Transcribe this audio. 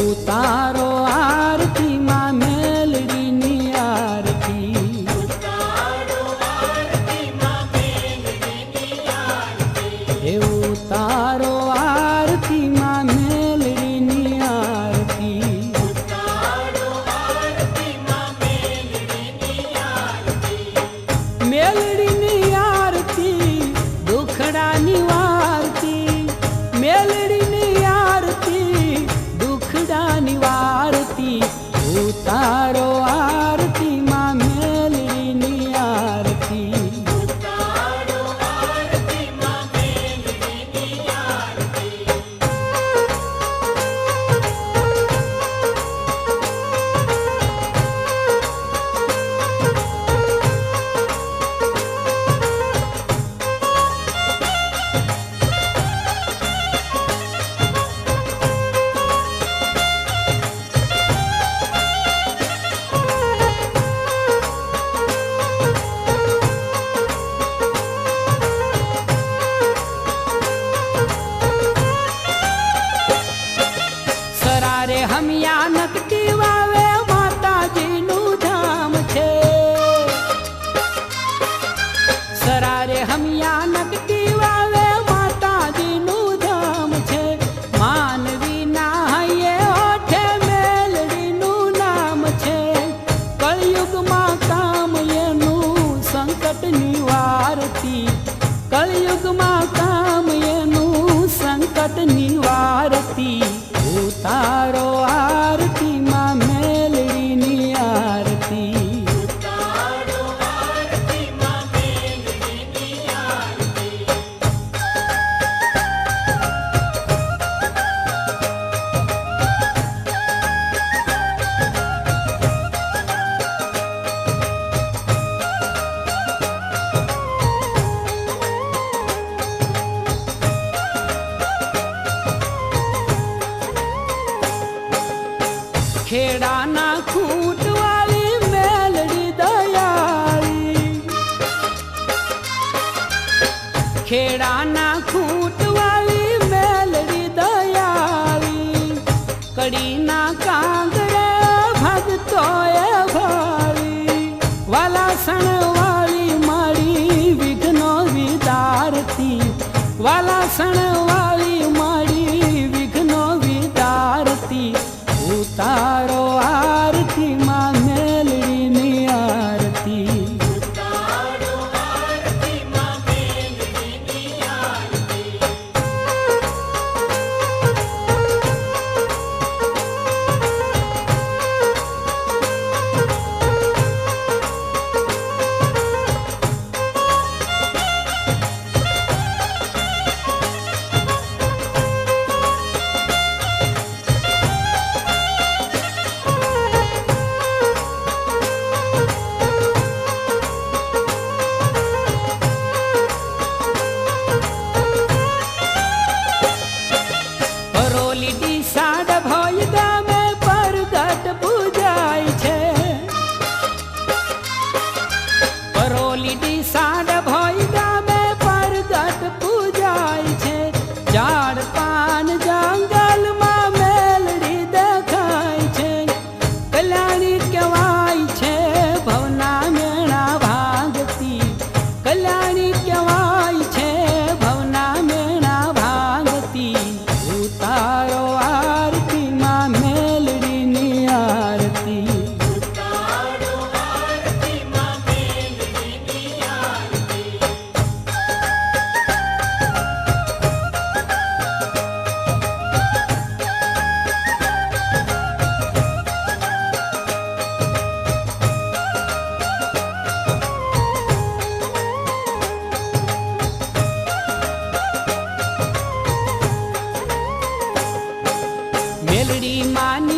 ઉતારો આરતી માં મેલડીની આરતી હે ઉતારો આરતી માં મેલડીની આરતી મેલડીની આરતી દુખડાની વારતી મેલડીની આરતી દુખડાની વારતી ઉતારો આરતી માં મેલડીની આરતી સરારે હમિયા નકટી વાવે માતાજીનું ધામ છે સરારે હમિયા નકટી વાવે માતાજીનું ધામ છે માનવીના હૈયે ઓઠે મેલડીનું નામ છે કળયુગમાં કામ એનું સંકટ નિવારતી કળયુગમાં કામ એનું સંકટ નિવારતી ઉતારો આરતી માં મેલડીની આરતી ખેડાના ખૂટવાળી મેલડી દયાળી ખેડાના ખૂટવાળી મેલડી દયાળી કડીના કાંગરે ભગતોએ ભાળી વાલાસણ વાળી મારી વિઘ્નો વિદારતી વાલાસણ વાળી મારી વિઘ્નો વિદારતી ઉતારો આરતી માં મેલડીની આરતી સાડ ભોય ગામે પરગટ પૂજાય છે પરોલીડી સાડ ભોય ગામે પરગટ પૂજાય છે ઝાડ પાન જંગલમાં મેલડી દેખાય છે કલ્યાણી કહેવાય છે ભવના મેણા ભાંગતી કલ્યાણી કહેવાય છે ભવના મેણા ભાંગતી ઉતારો આરતી માં મેલડીની આરતી મેલડી માની